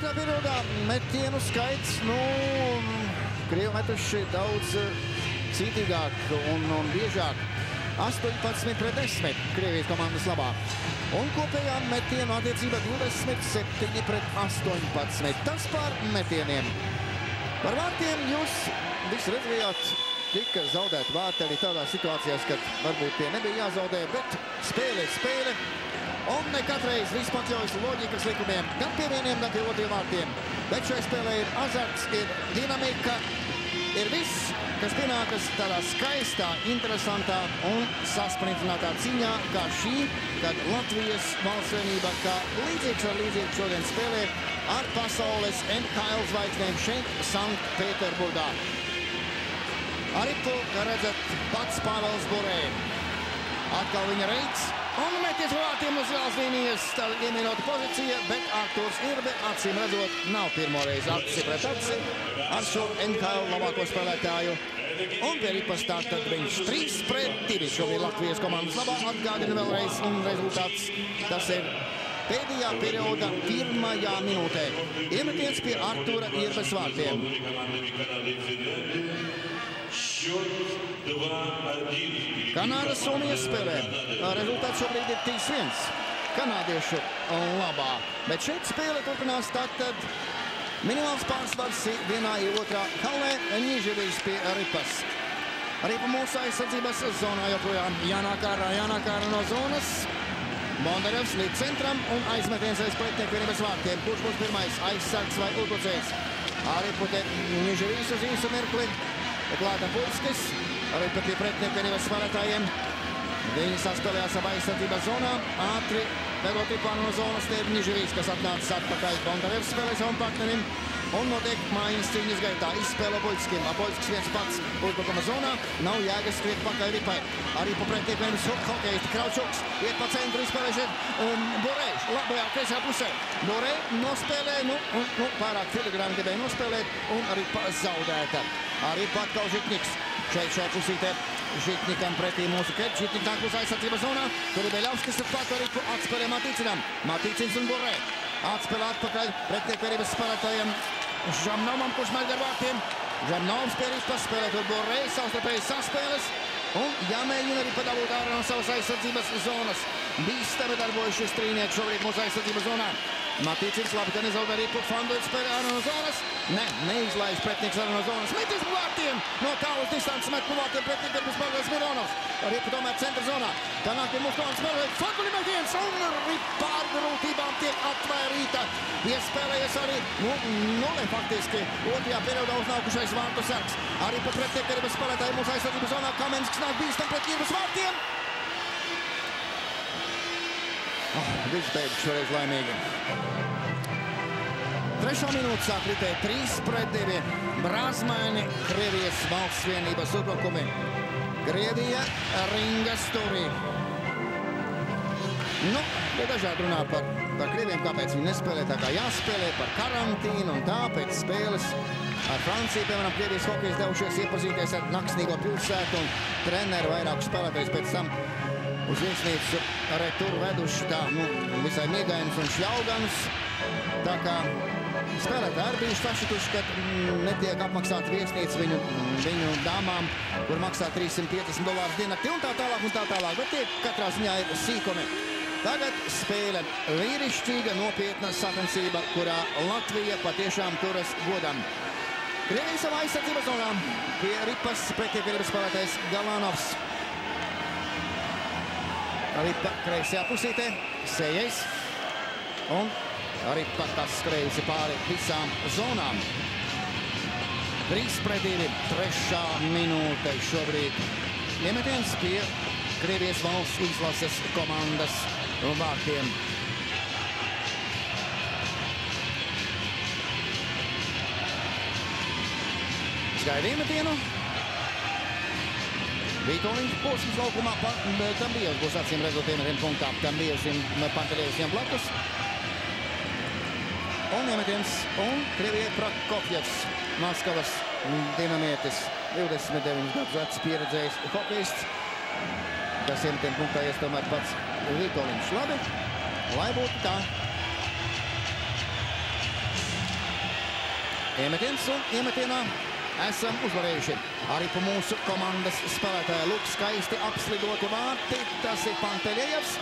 Otrā periodā metienu skaits, Krievi metuši daudz cītīgāk un biežāk. 18-10 Krievijas komandas labā. Un kopējā metienu attiecībā 27-18. Tas par metieniem. Par vārtiem jūs visi redzējāt, tika zaudēti vārti arī tādās situācijās, kad varbūt tie nebija jāzaudē, bet spēle ir spēle. Un ne katreiz viss pakļaujas loģikas likumiem, gan pie vieniem, gan pie otriem vārtiem. Bet šai spēlē ir azarts, ir dinamika, ir viss, kas pienākas tādā skaistā, interesantā un sasprindzinātā cīņā, kā šī, kad Latvijas valsts vienība, kā līdzīgs ar līdzīgu šodien spēlē ar pasaules NHL zvaigznēm šeit, Sanktpēterburgā. Aripu, kā redzat, pats Pāvels Borē. Atkal viņa reids. Un meties vārtiem uz zāles līnijas, tā iemīnota pozīcija, bet Artūrs Irbe, acīm redzot, nav pirmoreiz aci pret aci ar šo NHL labāko spēlētāju. Un pie ripas tātad viņš 3-2 šobrīd Latvijas komandas labā. Atgādina vēlreiz un rezultāts. Tas ir pēdējā perioda pirmajā minūtē. Iemetiens pie Artūra Irbes vārtiem. Kanādas Somijas spēlē. Rezultāts šobrīd ir 3-1. Kanādiešu labā. Bet šeit spēle turpinās tātad minimāls pārsvars vienā ir otrā halē. Ņiževiļs pie ripas. Ripa mūsu aizsardzības zonā joprojām jānāk ārā no zonas. Bondarevs līdz centram un aizmetiens aiz pretinieku vienības vārtiem. Kurš būs pirmais aizsargs vai uzbrucējs? Aripu te Ņiževiļs uz īsu mirkli. Klāta Pulskis, arī pie pretinieku vienības spēlētājiem. Viņi saspēlējās savā aizsardzības zonā. Ātri vedot Ipānu no zonas, te ir Ņiževiļs, kas atnācis atpakaļ. Bondarevs spēlē savam partnerim. Un notiek mājas cīņas gaitā. Izspēle Boļskim. Boļskis viens pats uzbrukuma zonā. Nav jēgas skriet pakaļ Ripai. Arī pa pretinieku vienības hokejisti Kraučuks. Iet pa centru izspēlē šeit Borejs. Labajā kreisajā pusē. Borej nospēlē, pārāk filigrāni gribēja nospēlēt un arī zaudēta. Arī atkal Žitņiks. Šai pusītē Žitņikam pretī mūsu Kets. Žitņik nāk uz aizsardzības zonā. Tur ir Beļavskis ar patu arī atspēlē Matīcinam. Matīcins un Borej. Atspēlē atpakaļ pretinieku vienības spēlētājiem Žamnovam, kurš mēģina ar vārtiem. Žamnovs pie ripas spēlē tur Borej, savstarpējas saspēles. Un jāmēģina arī padabūt ārā no savas aizsardzības zonas. Bīstami darbojas šis trīnieks šobrīd mūsu aizsardzības zonā. Matīcins labi, ka nezaudē arī Fanduļs spēlē ārā no zonas. Neizlaiž pretinieks ārā no zonas. Metis pa vārtiem! No tālas distances met pa vārtiem pretinieks vienības spēlētājs Mironovs. Ripa tomēr centra zonā. Tā nāk pie mūsu komandas spēlētājs Fanduļi metiens un Ripa ar grūtībām tiek atvērīta. Iespēlējies arī, faktiski otrajā periodā uznākušais vārtu sargs. Arī pa pretinieka vienības spēlētāju mūsu aizsardzības zonā Kamenskis nāk bīstam pret vienības vārtiem. Viņš beidz šoreiz laimīgi. Trešā minūte sāk ritēt 3-2. Brāzmaini Krievijas valsts vienības uzbrukumi. Krievija ringa stūrī. Te dažādi runā par Krieviem, kāpēc viņi nespēlē tā kā jāspēlē, par karantīnu un tā pēc spēles. Ar Franciju, piemēram, Krievijas hokejs devušies iepazīties ar Naksnīgo pilsētu un treneru vairāku spēlētājus pēc tam uz viesnīcu returu veduši tā, visai miegains un šļaugans. Tā kā spēlētāji arī bijuši sašituši, ka netiek apmaksāta viesnīca viņu dāmām, kur maksā $350 diennaktī un tā tālāk, bet tie katrā ziņā ir sīkumi. Tagad spēle vīrišķīga, nopietna sacensība, kurā Latvija patiešām turas godam. Krievija savā aizsardzības zonā pie ripas pretinieku vienības spēlētājs Galanovs. Ripa kreisajā pusītē, Sējais. Un Ripa, kas skrējusi pāri visām zonām. 3-2, trešā minūte šobrīd. Iemetiens pie Krievijas valsts izlases komandas vārtiem. Skaidri iemetienu. Vītoliņš posms laukumā, Tambijos būs acīm redzot iemetienu punktā. Tambijosim Pantelējusiem blakus. Un iemetiens, un Krievijai Prokofjevs, Maskavas dinamietis, 29 gadus vecs pieredzējis hokejists, kas iemetienu punktā ies tomēr pats Vītoliņš. Labi, lai būtu tā. Iemetiens un iemetienā esam uzvarējuši. Arī pa mūsu komandas spēlētāju lūk skaisti apslidoti vārti. Tas ir Panteļejevs.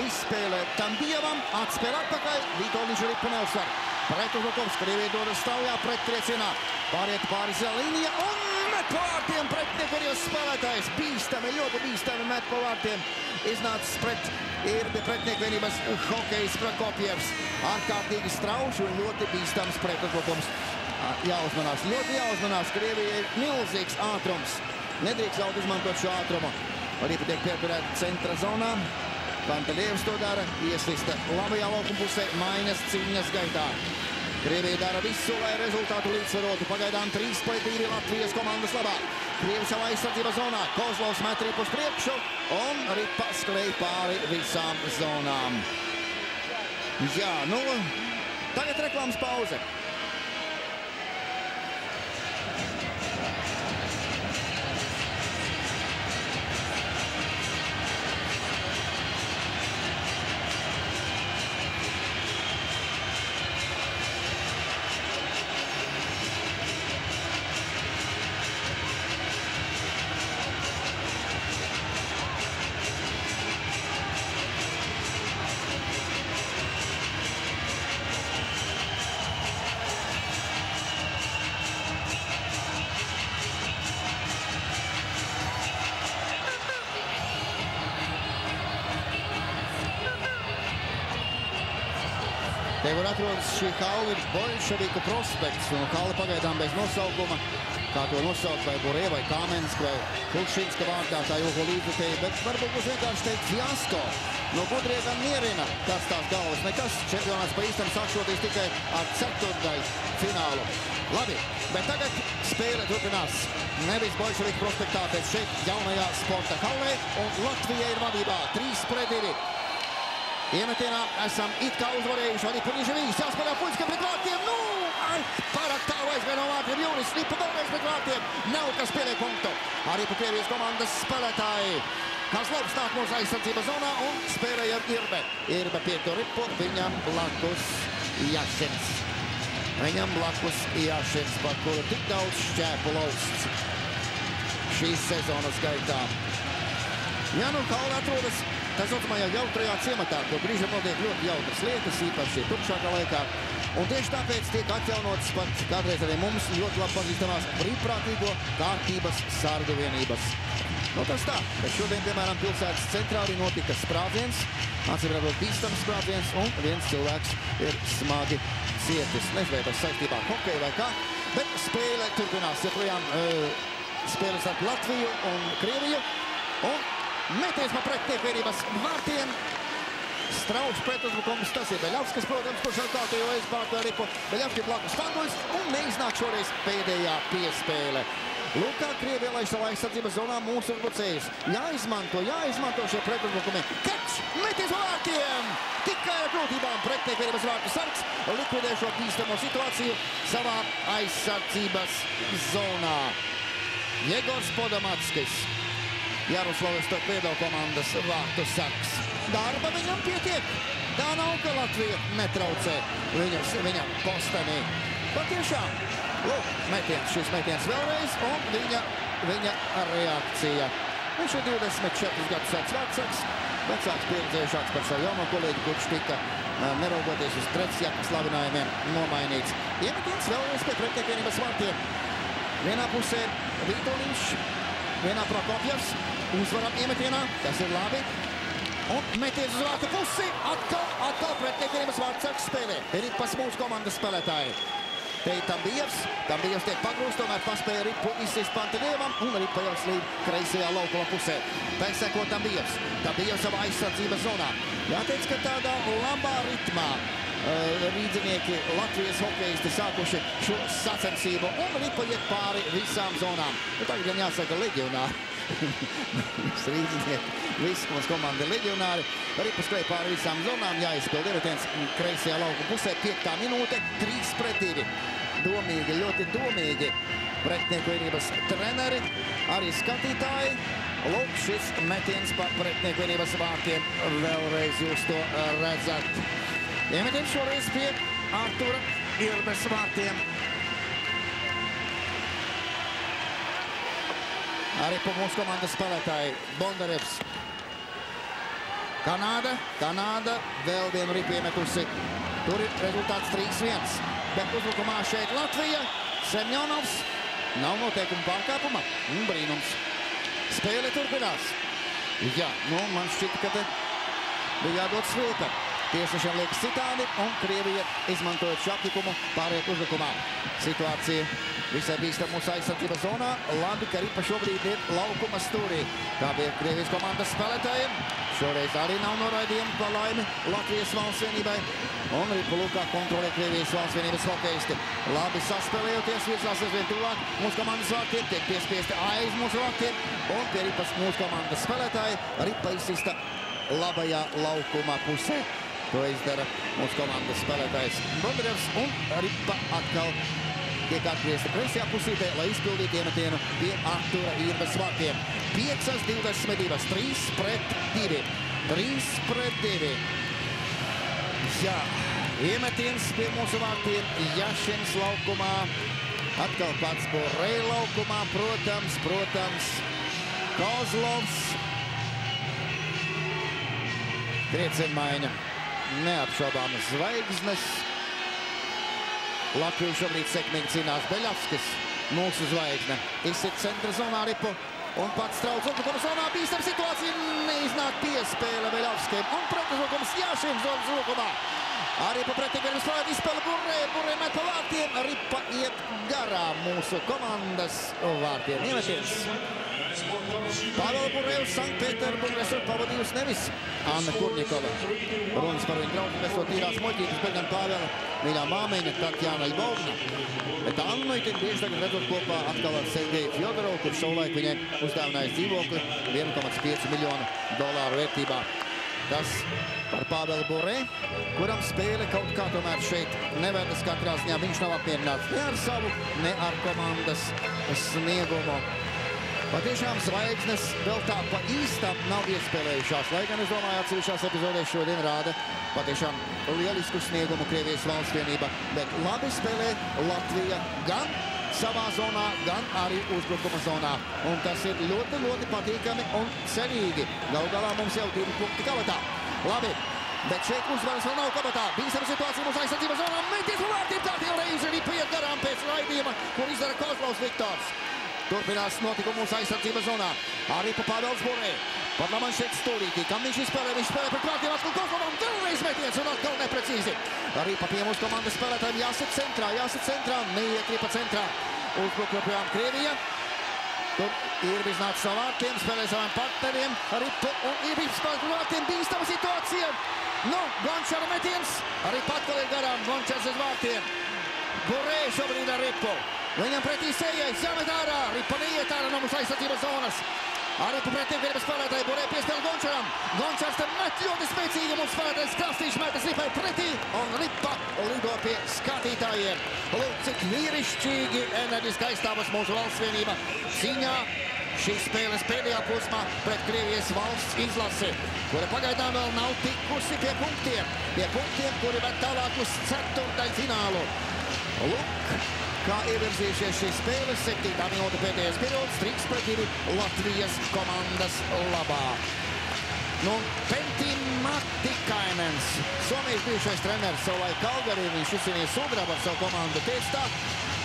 Izspēlē Tambievam, atspēlē atpakaļ. Vitoļņš arī pa neuzsvar. Pretuzbrukums, Krievija dodas straujā prettriecienā. Pāriet pāri līnija un met pa vārtiem pretnieku spēlētājs. Bīstami, ļoti bīstami met pa vārtiem. Iznācis pret Irbi pretnieku vienības hokejs Prokopjevs. Ārkārtīgi strauši un ļoti bīstams pretuzbrukums. Jāuzmanās, ļoti jāuzmanās. Krievija ir milzīgs ātrums. Nedrīkst ļaut izmantot šo ātrumu. Arī patiek pieturēt centra zonā. Panteļejevs to dara, ieslista labajā laukuma pusē, maiņas cīņas gaitā. Krievija dara visu, lai rezultātu līdzsvarotu. Pagaidām 3-2 Latvijas komandas labā. Krievi savā aizsardzības zonā. Kozlovs met ripu uz priekšu un ripa sklej pāri visām zonām. Jā, nu, tagad reklāmas pauze. Te, kur atrodas šī hala, ir Boļševiku prospekts, un hala pagaidām bez nosaukuma, kā to nosaukt, vai Burē, vai Kāmensk, vai Kulšinska vārdā, tā jūko līdzutēji, bet varbūt būs vienkārši teikt fiasko. No gudrie gan mierina, kas tās galvas, nekas čempionāts pa īstam sākšoties tikai ar ceturtdaļu finālu. Labi, bet tagad spēle turpinās. Nevis Boļševiku prospektā, bet šeit jaunajā sporta hallē, un Latvija ir vadībā 3-2. Iemetienā esam it kā uzvarējuši, arī Puļiževīs jāspēlē Puļska pret vārtiem. Nu, pārāk tālu aizgāja no vārtiem Junis, Lipa vēlreiz pret vārtiem. Nav kas pieliek punktu. Arī pa Krievijas komandas spēlētāji. Kazlovs nāk mūsu aizsardzības zonā un spēlēja Irbe. Irbe pietu ripu, viņam blakus Jašins. Viņam blakus Jašins, par kuru tik daudz šķēpu lausts šīs sezonas gaitā. Jā, nu, hala atrodas tā saucamajā jautrajā ciematā, kur brīžam notiek ļoti jautras lietas, īpaši tukšākā laikā. Un tieši tāpēc tiek atjaunotas pat kādreiz arī mums ļoti labi pazīstamās brīvprātīgo kārtības sargu vienības. Nu, tas tā, bet šodien, piemēram, pilsētas centrā arī notika sprādziens, atsevišķi bīstams sprādziens, un viens cilvēks ir smagi cietis. Nezinu, vai tas saistībā ar hokeju vai kā, bet spēle turpinās joprojām spēles ar Latviju un Krieviju. Un meties pa pretnieku vienības vārtiem. Strauks pretuzbrukums, tas ir Beļavskis, protams, kurš ar kārtējo aizbārtu ripu. Beļavskis blakus Fanguļs un neiznāk šoreiz pēdējā piespēle. Lūk, kā Krievija lai savā aizsardzības zonā mūsu uzbrucējus. Jāizmanto šie pretuzbrukumi. Kač, meties pa vārtiem! Tikai ar grūtībām pretnieku vienības vārtu sargs likvidē šo bīstamo situāciju savā aizsardzības zonā. Jegors Podomatskis. Jaroslavas Torpedo komandas vārtu sargs. Darba viņam pietiek. Tā nav, ka Latvija netraucē viņam postenī. Patiešām, lūk, šis metiens vēlreiz, un viņa reakcija. Viņš ir 24 gadus vecs vārtsargs, vecāks pieredzējušāks par savu jauno kolēģi, kurš tika, neraugoties uz Tretsjakas slavinājumiem, nomainīts. Iemetiens vēlreiz pie pretnieku vienības vārtiem. Vienā pusē Vitoļņš, vienā Prokopjevs, uzvaram iemetienā, tas ir labi. Un meties uz vārtu pusi, atkal pretnieku vienības vārtsargs spēlē. Ripas mūsu komandas spēlētāji. Te ir Tambijevs tiek pagrūst, tomēr paspēja ripu izsist Panteļejevam un ripa jau slīd kreisajā laukuma pusē. Pēc seko Tambijevs savā aizsardzības zonā. Jāteic, ka tādā labā ritmā rīdzinieki Latvijas hokejisti sākuši šo sacensību un ripa iet pāri visām zonām. Tagad gan jāsaka leģionāri. Rīdzinieki, visi mūsu komanda ir leģionāri. Ripa sklej pāri visām zonām, jāizpild ievetiens kreisajā laukuma pusē. 5. minūte, 3-2. Domīgi, ļoti domīgi pretnieku vienības treneri, arī skatītāji. Lūk, šis metiens pa pretnieku vienības vārtiem. Vēlreiz jūs to redzat. Iemetiens šoreiz pie Artura Irbes vārtiem. Arī pa mūsu komandas spēlētāji Bondarevs. Kanāda vēl vienu ripu iemetusi. Tur ir rezultāts 3-1. Bet uzbrukumā šeit Latvija. Semjonovs. Nav noteikuma pārkāpuma. Brīnums. Spēle turpinās. Jā, man šķita, ka te bija jādod svilpe. Tiesnešiem liekas citādi, un Krievija, izmantojot šo apjukumu, pāriet uzbrukumā. Situācija visai bīstam mūsu aizsardzības zonā. Labi, ka Ripa šobrīd ir laukuma stūrī. Tā bija Krievijas komandas spēlētājiem. Šoreiz arī nav noraidījumi pa laimi Latvijas valsts vienībai. Un Ripa lūkā kontrolē Krievijas valsts vienības hokeisti. Labi saspēlējoties, virzās aizvien tuvāk mūsu komandas vārtiem, tiek piespiesti aiz mūsu vārtiem. Un pie Ripas mūsu komandas spēlētāji Ripa izsista labajā laukuma pusē. To izdara mūsu komandas spēlētājs Bondarevs, un Ripa atkal tiek atgriezta kreisajā pusītē, lai izpildītu iemetienu pie Artura Īrbes vārtiem. 5-22, 3-2. 3-2. Jā, iemetiens pie mūsu vārtiem Jašins laukumā. Atkal pats Borei laukumā, protams, Kozlovs. Triecienmaiņa. Neapšaubāmas zvaigznes. Latviju šobrīd sekmīgi cīnās Beļavskis, mūsu zvaigzne. Izsit centra zonā Ripu un pats trauc uzbrukuma zonā. Bīstam situācija, neiznāk piespēle Beļavskim un pretuzbrukums Jāšins zonas uzbrukumā. Arī pa pretīgiem spēlēt izspēle Burē met pa vārtiem. Ripa iet garām mūsu komandas vārtiem. Iemetiens. Pāvela Burē uz Sanktpēterburgu esot pavadījusi nevis Anna Kurņikova. Runas par viņu draugu esot tīrās muļķītes, bet gan Pāvela mīļā māmeņa Tatjana Ļbovna. Bet Annu itin bieži tagad redzot kopā atkal ar Sergeju Fjodorovu, kurš savulaik viņai uzdāvinājis dzīvokli $1,5 miljonu vērtībā. Tas par Pāvelu Burē, kuram spēle kaut kā tomēr šeit nevedas katrā ziņā. Viņš nav apmierināts ne ar savu, ne ar komandas sniegumu. Patiešām zvaigznes vēl tā pa īstam nav iespēlējušās, lai gan es domāju, atsevišķās epizodēs šodien rāda patiešām lielisku sniegumu Krievijas valsts vienība, bet labi spēlē Latvija gan savā zonā, gan arī uzbrukuma zonā. Un tas ir ļoti, ļoti patīkami un cerīgi. Galu galā mums jau 2 punkti kabatā. Labi, bet šeit uzvaras vēl nav kabatā. Bīstama situācija mūsu aizsardzības zonā. Meties pa vārtiem, tā jau reizi arī piet garām pēc raidījuma, kur izdara Kozlovs Viktors. Turpinās notikumu mūsu aizsardzības zonā. Arī pa Pāvels Burē. Parlaman šeit stūrītī. Kam viņš spēlē pret vārtiem atkal Kozlovam. Vēlreiz metiens un atkal neprecīzi. Arī pa pie mūsu komandas spēlētājiem jāsit centrā. Neiet Ripa centrā. Uzbruk joprojām Krievija. Tur Irbis nāca savu vārtiem, spēlē saviem partneriem. Ripa un Irbis spēlē pret vārtiem. Bīstama situācija. Gončara metiens. Arī atkal ir garām Gončars uz vārtiem. Burē šobrīd ar Ripu. Viņam pretī sējais, jāmet ārā. Ripa neiet ārā no mūsu aizsardzības zonas. Arī pa pretiem gribas spēlētāji Burē piespēl Gončaram. Gončars te met ļoti spēcīgi. Mums spēlētājs Krastīšs metas Ripai pretī. Un Ripa lido pie skatītājiem. Lūk, cik vīrišķīgi enerģiski aizstāvas mūsu valsts vienība cīņā šīs spēles pēdējā posmā pret Krievijas valsts izlasi, kura pagaidām vēl nav tikusi pie punktiem, kuri ved tālāk uz ceturtdaļfinālu. Lūk, kā ievirzījušies šīs spēles, 7. minūte pēdējais periods, 3-2 Latvijas komandas labā. Pentti Matikainens, Somijas bijušais treneris, savulaik Kalgarī, viņš izcīnīja sudrabu ar savu komandu. Tieši tā,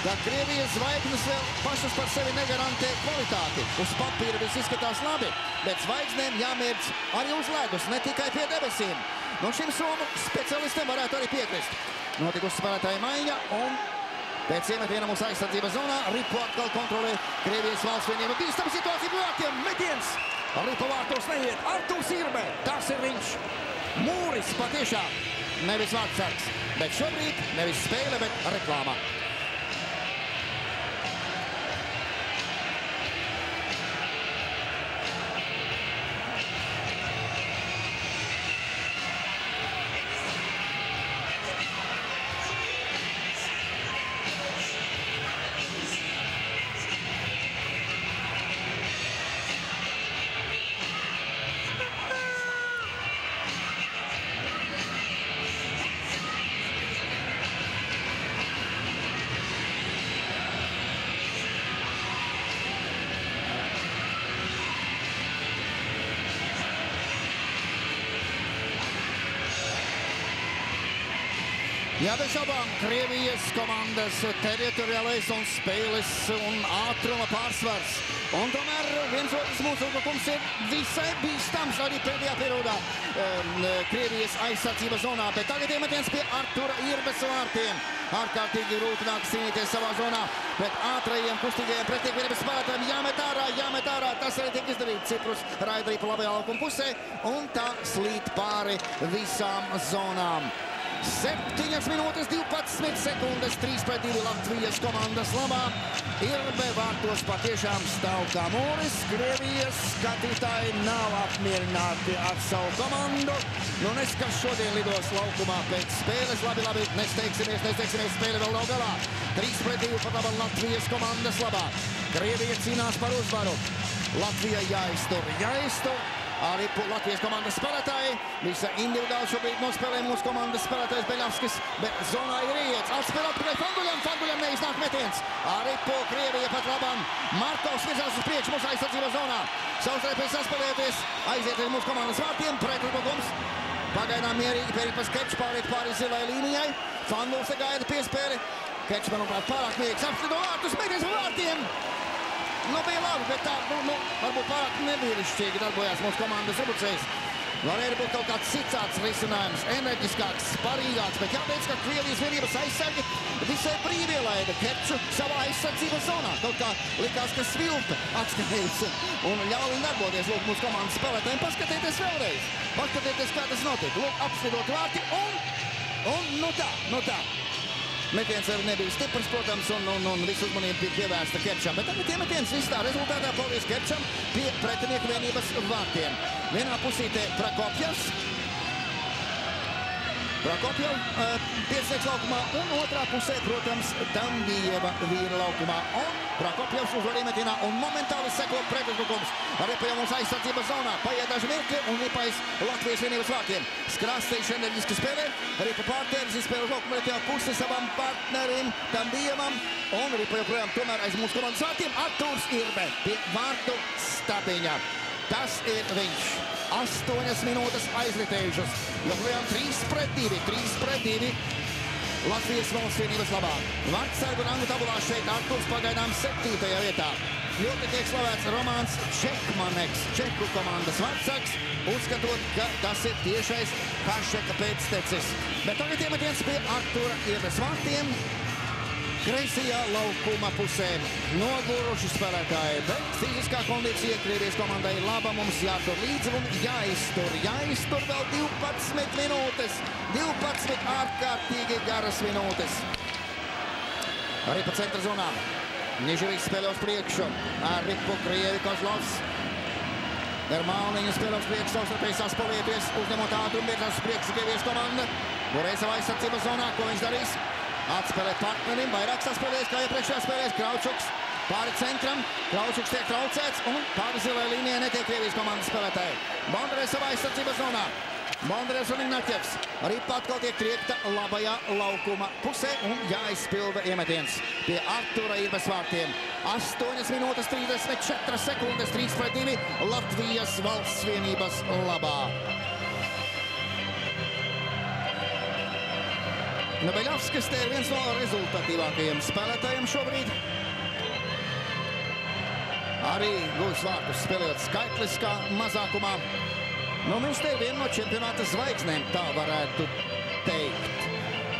ka Krievijas zvaigznes vēl pašas par sevi negarantē kvalitāti. Uz papīra viss izskatās labi, bet zvaigznēm jāmērķ arī uz ledus, ne tikai pie debesīm. Šim somu specialistiem varētu arī piekrist. Notikusi spēlētāja maiņa un pēc iemetiena mūsu aizsardzības zonā Ripu atkal kontrolē Krievijas valsts vienība. Bīstama situācija pie vārtiem, metiens! Ripa vārtos neiet, Arturs Irbe, tas ir viņš. Mūris patiešām, nevis vārtsargs, bet šobrīd nevis spēle, bet reklāma. Jābešaubām Krievijas komandas teritoriālais un spēles un ātruma pārsvars. Un tomēr viens otrs mūsu uzbrukums ir visai bīstams arī pēdējā periodā Krievijas aizsardzības zonā. Bet tagad iemetiens pie Artura Irbes vārtiem. Ārkārtīgi grūti nāks cīnīties savā zonā, bet ātrajiem kustīgajiem pretiekiem spēlētājiem jāmet ārā. Tas arī tiek izdarīts. Ciprus raida arī pa labajā laukuma pusē, un tā slīd pāri visām zonām. 7 minūtes 12 sekundes, 3-2 Latvijas komandas labā. Irbe vārtos patiešām stāv kā mūris. Krievijas skatītāji nav apmierināti ar savu komandu. Nu, neskas šodien lidos laukumā pēc spēles. Labi, nesteigsimies, spēle vēl nav galā. 3-2 pat labā Latvijas komandas labā. Krievija cīnās par uzvaru. Latvija jāiztur. Arī Latvijas komandas spēlētāji. Visa individuāli šobrīd nospēlē mūsu komandas spēlētājs Beļavskis, bet zonā ir ieiets. Atspēlē atpakaļ Fanguļam neiznāk metiens. Arī Krievija pat labam. Markovs virzās uz priekšu mūsu aizsardzības zonā. Savstarpēji saspēlēties, aiziet uz mūsu komandas vārtiem. Pretuzbrukums. Pagaidām mierīgi Peripas Kečs pāriet pāri zilai līnijai. Fanguls gaida piespēli. Kečs, manuprāt, pārāk mierīgs apslido vārtus, metiens par vārtiem. Nu, bija labi, bet tā, varbūt pārāk nevierišķīgi darbojās mūsu komandas uzbrucējs. Varēja būt kaut kāds cits risinājums, enerģiskāks, sparīgāks, bet jāteic, ka Krievijas vienības aizsargi visai brīvi ielaida Keču savā aizsardzības zonā. Kaut kā likās, ka svilpa atskanējusi un ļauj viņu darboties. Lūk, mūsu komandas spēlētājiem paskatieties vēlreiz. Paskatieties, kā tas notiek. Lūk, apslidot vārti un nu tā. Metiens arī nebija stiprs, protams, un visu uzmanību pievērsta Kečam. Bet tagad iemetiens viss tā rezultātā paldies Kečam pie pretinieku vienības vārtiem. Vienā pusītē Prokopjevs. Piesnieks laukumā, un otrā pusē, protams, Dambieva vīra laukumā. Un Prokopjevs uzvar iemetienā un momentāli seko pretuzbrukums. Arī pie mūsu aizsardzības zonā paiet daži mirkļi un lipais Latvijas vienības vārtiem. Skrāsteļš enerģiski spēlē, arī pa pārtēris izspēle uz laukumu pretējā pusi savam partnerim Dambievam. Un arī joprojām tomēr aiz mūsu komandas vārtiem Arturs Irbe pie vārtu stabiņa. Tas ir viņš. 8 minūtes aizritējušas. Joprojām 3-2. Latvijas valsts vienības labā. Vārtsargu rangu tabulā šeit Arturs pagaidām 7. vietā. Ļoti tiek slavēts Romāns Čekmaneks, Čeku komandas vārtsargs, uzskatot, ka tas ir tiešais Hašeka pēctecis. Bet tagad iemetiens pie Artura Irbes vārtiem. Kreisajā laukuma pusē noguruši spēlētāji, bet fiziskā kondīcija Krievijas komandai laba, mums jātur līdzi un jāiztur vēl 12 minūtes, 12 ārkārtīgi garas minūtes. Arī pa centra zonā. Niževiks spēlē uz priekšu, ar ripu Krievi Kozlovs. Dermāliņu spēlē uz priekšu, savstarpēji saspalieties, uzņemot ātrumu, virzās uz priekšu Krievijas komanda. Borei savā aizsardzības zonā, ko viņš darīs? Atspēlē partnerim, vairāk saspēlēs, kā iepriekšējā spēlēs Kraučuks pāri centram. Kraučuks tiek traucēts un pāri zilai līnijai netiek Krievijas komandas spēlētāji. Bondarēs savā aizsardzības zonā. Bondarēs un Ignaķevs arī atkal tiek triekta labajā laukuma pusē un jāizpilda iemetiens pie Artura Irbes vārtiem. 8 minūtes 34 sekundes, 3-2 Latvijas valsts vienības labā. Beļavskis te ir viens no rezultatīvākajiem spēlētājiem šobrīd. Arī guvis vārtus spēlējot skaitliskā mazākumā. Viņš te ir viena no čempionāta zvaigznēm, tā varētu teikt.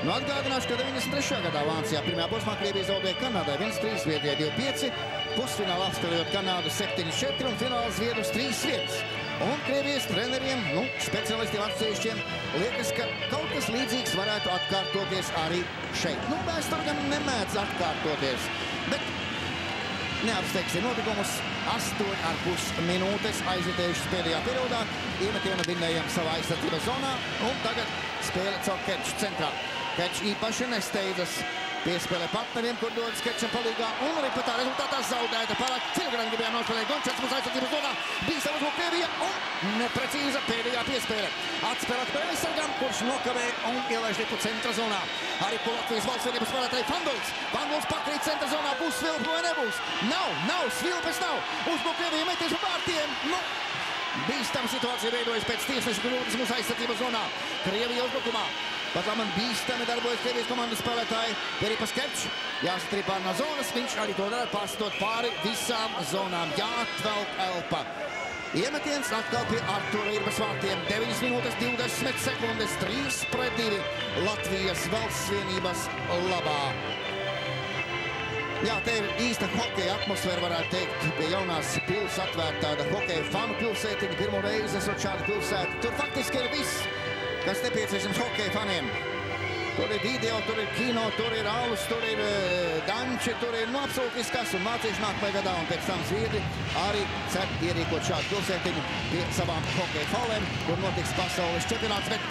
Atgādināšu, ka 93. gadā Vācijā pirmajā posmā Krievija zaudēja Kanādai 1-3, Zviedrijai 2-5, pusfinālā apspēlējot Kanādu 7-4 un fināla Zviedrus 3-1. Un Krievijas treneriem, specialistiem atsevišķiem, liekas, ka kaut kas līdzīgs varētu atkārtoties arī šeit. Vēsture gan nemēdz atkārtoties, bet neapsteigsim notikumus. 8,5 minūtes aizritējušas pēdējā periodā. Iemetienu vinnējam savā aizsardzības zonā, un tagad spēle caur Keču centrā. Kečs īpaši nesteidzas. Piespēlē partneriem, kur dodas Kečam palīgā, un arī pat tā rezultātā zaudēta. Pārāk Cilgaram gribējām nospēlēt Gončats mūsu aizsardzības zonā. Bīstam uzbruk Krievija, un neprecīza pēdējā piespēle. Atspēlēt par aizsargam, kurš nokavē un ielaiž ripu centra zonā. Arī po Latvijas valsts vienības spēlētāji Fanguls. Fanguls pakrīt centra zonā, būs svilpa vai nebūs? Nav, svilpes nav. Uzbruk Krievija, meties pa vārtiem. Bīstam situācija veidojas pēc tiesneša kļūdas mūsu aizsardzības zonā. Krievija uzbrukumā. Pat labi bīstami darbojas Krievijas komandas spēlētāji. Peripas Kerčs jāsatrīpā no zonas. Viņš arī to dara, pārstot pāri visām zonām. Jāatvelk elpa. Iemetiens atkal pie Artura Irbas vārtiem. 9 minūtes 20 sekundes. 3-2 Latvijas valsts vienības labā. Jā, te ir īsta hokeja atmosfēra, varētu teikt, pie jaunās pils atvērta tāda hokeja fanu pilsētiņa. Pirmo reizi esot šāda pilsēta. Tur faktiski ir viss, kas nepieciešams hokeja faniem. Tur ir video, tur ir kino, tur ir alus, tur ir danči, tur ir absolūti viss kas. Un vācieši nāk vai gadā, un pēc tam zviedri arī cer ierīkot šādu pilsētiņu pie savām hokeja falēm, kur notiks pasaules čempionāts, bet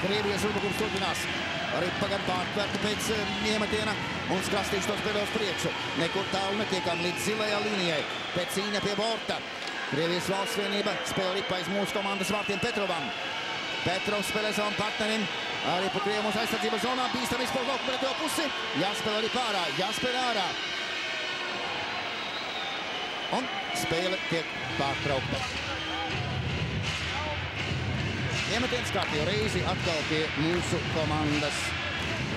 Krievijas rudukums turpinās. Arī pagad pārtverta pēc iemetiena un Krastīši to spēlē uz priekšu. Nekur tālu netiekam līdz zilajā līnijai. Pēc cīņa pie borta. Krievijas valsts vienība spēlē ripa aiz mūsu komandas vārtiem Petrovam. Petrovs spēlē savam partnerim. Arī pa Krievu mūsu aizsardzības zonā. Bīstam izpauž lauku pret to pusi. Jāspēlē arī pārā. Jāspēlē ārā. Un spēle tiek pārtraukta. Iemetiens kārtējo reizi atkal pie mūsu komandas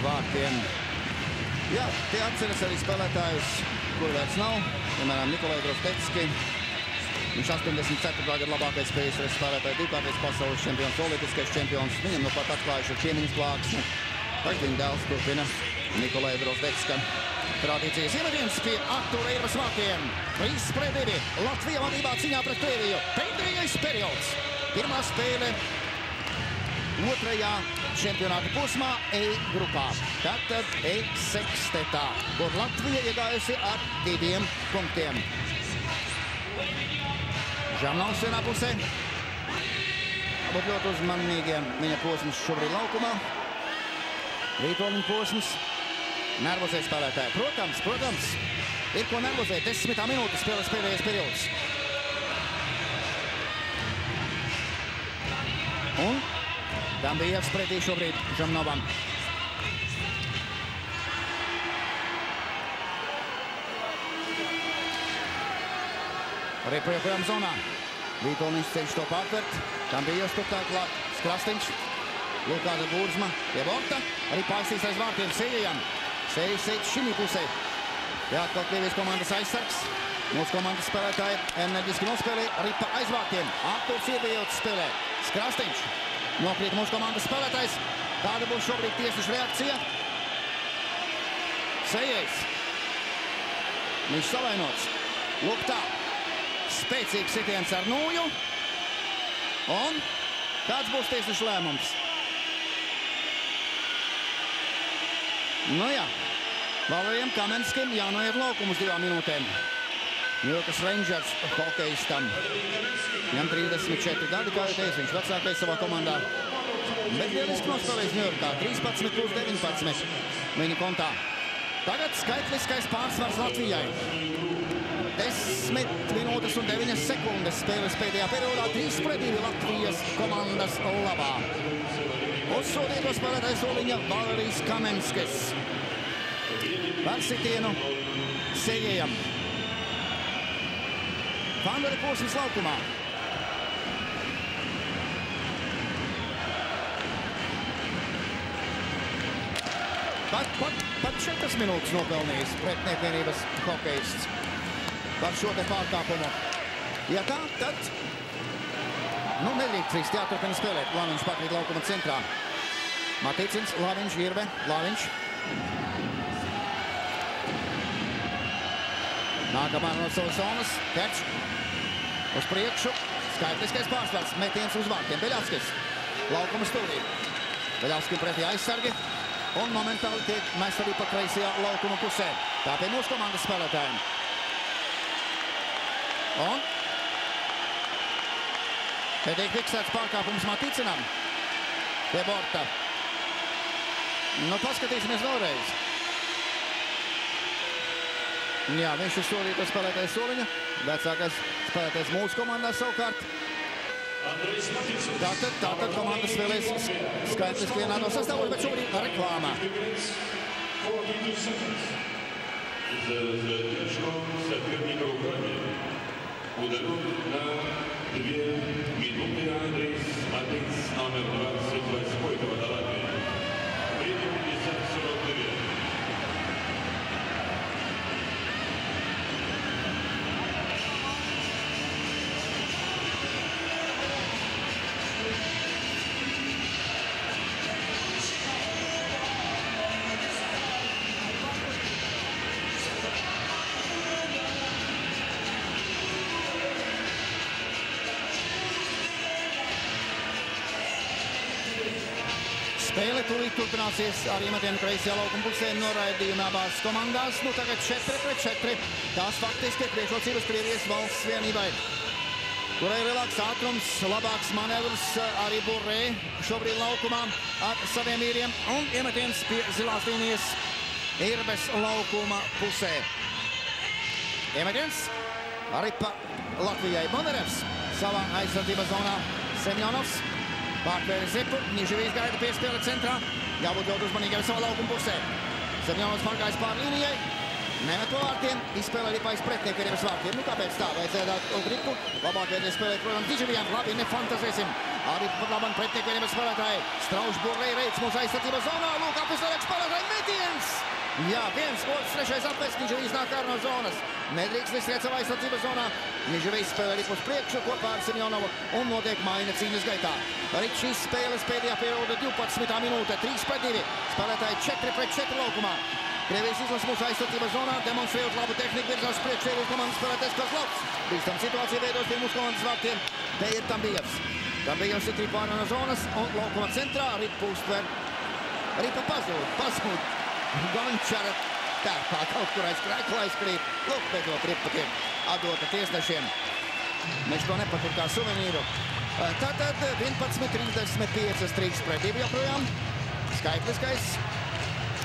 vārtiem. Jā, tie atceras arī spēlētājus, kuri vairs nav. Piemēram, Nikolai Drostecki. Viņš 84. gada labākais PSRS spēlētāji, divkārtais pasaules čempions, olimpiskais čempions. Viņam nu pat atklājuši piemiņas plāksni. Tagad viņa dēls turpina Nikolai Drostecka tradīcijas. Iemetiens pie Artura Irbas vārtiem. 3-2. Latvija vadībā cīņā pret Krieviju. Pēdējais periods. Pirmā spēle otrajā čempionāta posmā E grupā. Tātad E sextetā, kur Latvija iegājusi ar 2 punktiem. Žamnovs vienā pusē. Būt ļoti uzmanīgiem viņa posms šobrīd laukumā. Vītoliņa posms. Nervozē spēlētāji. Protams, ir ko nervozēt. 10. minūte spēles pēdējais periods. Un tam bija pretī šobrīd Žamnovam. Arī projām zonā. Vītolniņš ceļš to pārtvert. Tam bija tur klāt Krastīņš. Lūk kāda Būrzma pie borta. Arī pārsīs aiz vārtiem Sejajam. Sejas sēž šimī pusē. Jā, atkal Krievijas komandas aizsargs. Mūsu komandas spēlētāji enerģiski nospēlē arī pa aizvārtiem. Arturs iebijauts spēlē. Krastīņš. Nokrīt mūsu komandas spēlētājs. Kāda būs šobrīd tiesneša reakcija? Sejais. Viņš savainots. Lūk tā. Spēcīgs sitiens ar nūju. Un kāds būs tiesneša lēmums? Nu jā. Valerijam Kamenskim jānoiet laukumu uz 2 minūtēm. Ņujorkas Rangers hokejistam. Viņam 34 gadi, kā jau teicu, viņš vecākais savā komandā. Bet lieliski nospēlējis Ņujorkā. 13+19 viņa kontā. Tagad skaitliskais pārsvars Latvijai. 10 minūtes un 9 sekundes spēles pēdējā periodā. 3-2 Latvijas komandas labā. Uzsodīto spēlētāju soliņa Valerijs Kamenskis. Par sitienu Sejajam. Fandori posms laukumā. Pat 4 minūtes nopelnījis pretnieku hokejists par šo te pārkāpumu. Ja tā, tad nedrīkst viss jāturpina spēlēt. Laviņš pakrīt laukuma centrā. Matīcins, Laviņš, Irve, Laviņš. Nākamā no savas zonas. Kerčs. Uz priekšu. Skaitliskais pārsvars. Metiens uz vārtiem. Beļavskis. Laukuma stūrī. Beļavskim pretī aizsargi. Un momentāli tiek mest arī pa kreisajā laukuma pusē. Tā pie mūsu komandas spēlētājiem. Un te tiek fiksēts pārkāpums Matīcinam. Pie borta. Nu, paskatīsimies vēlreiz. Jā, viņš ir solītas spēlētājs soliņa. Vecākais spēlētājs mūsu komandā savukārt. Tātad komanda spēlēs skaitliski vienādo sastāvu, bet šobrīd reklāmā. Spēle tūlīt turpināsies ar iemetiem kreisajā laukuma pusē noraidījuma abās komandās. Nu tagad 4-4. Tās faktiski ir priekšrocības Krievijas valsts vienībai, kurai ir lielāks ātrums, labāks manevrs arī Burrē šobrīd laukumā ar saviem vīriem. Un iemetiens pie zilās līnijas Irbes laukuma pusē. Iemetiens arī pa Latvijai. Bondarevs savā aizsardzības zonā. Semjonovs pārkvēra zipu, Niževijs gaida piespēle centrā. Jābūt ļoti uzmanīgiem savā laukuma pusē. Semjonovs pārgājis pār līnijai. Nemet to vārtiem, izspēlē Ripais pretnieku vieniem vārtiem. Nu kāpēc tā? Vajadzēja dāt Ripu. Labāk vajadzēja spēlēt, protams, Niževijam. Labi, nefantazēsim. Arī pat labāk pretnieku vieniem spēlētāji. Strauš Burrē reids mūsu aizsardzības zonā. Lūk, apvislēk spēlētāji metiens! Jā, 1-3 apvest, Niževijs nāk ar no zonas. Nedrīkst neskriet savā aizsardzības zonā. Niževijs spēlē Ripu uz priekšu kopā ar Semjonovu un notiek maiņa cīņas gaitā. Arī šīs spēles pēdējā perioda 12. minūte, 3-2. Spēlētāji 4-4 laukumā. Krievijas izlases mūsu aizsardzības zonā, demonstrējot labu tehniku, virzās priekš Krievijas komandas spēlētājs Kozlovs. Bīstam situācija veidos pie mūsu komandas vārtiem. Te ir Tambijevs. Tambijevs ir Ripu ārā no zonas un laukuma centrā Ripu uztver. Ripa pazūd. Gončara tērpā kaut kur aizkrīt. Lūk, beidzot Ripa tiek atdota tiesnešiem. Viņš to nepatur kā suvenīru. Tātad 11-35, 3-2 joprojām. Skaitliskais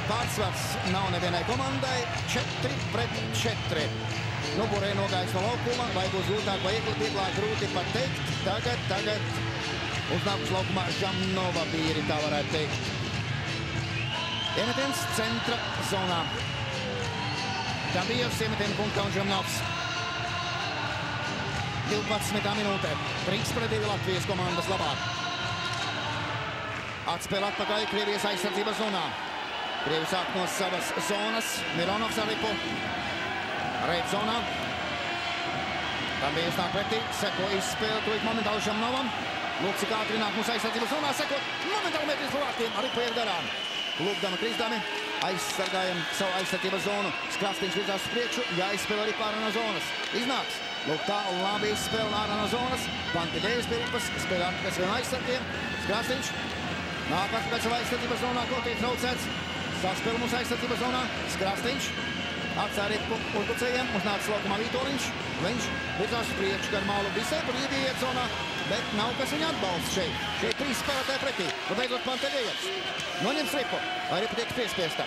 pārsvars nav nevienai komandai. 4-4. Nu, Burrē nogājis no laukuma, vai būs grūtāk vai vieglāk, grūti pateikt. Tagad uznākus laukumā Žamnova vīri, tā varētu teikt. Iemetiens centra zonā. Tambijevs iemetienu punktā un Žamnovs. 12. minūte. 3-2 Latvijas komandas labā. Atspēle atpakaļ Krievijas aizsardzības zonā. Krievi sāk no savas zonas. Mironovs ar Ripu. Reiz zonā. Tambijevs nāk pretī. Seko izspēle tūlīt momentāli Žamnovam. Lūk, cik ātri nāk mūsu aizsardzības zonā. Sekot momentāli metris pa vārtiem. Ripu iet garām. Lūkdama krizdami, aizsargājam savu aizsardzības zonu. Skrastīņš virzās uz priekšu, jāizspēlē arī ārā no zonas. Iznāks. Lūk tā, labi izspēle ārā no zonas. Pantidējus pie Ripas, spēlē atpakaļ saviem aizsargiem. Skrastīņš nāk atpakaļ savā aizsardzības zonā, ko tiek traucēts. Saspēle mūsu aizsardzības zonā. Skrastīņš atstāja Ripu uzbrucējiem, uznāca laukumā Vītoriņš. Viņš virzās uz priekšu gar mālu visai brīvī iet zonā, bet nav kas viņa atbalsts šeit. Šeit 3 spēlētāji pretī. Un beidzot Pantedējevs. Noņems Ripu. Ripa tiek piespiestā.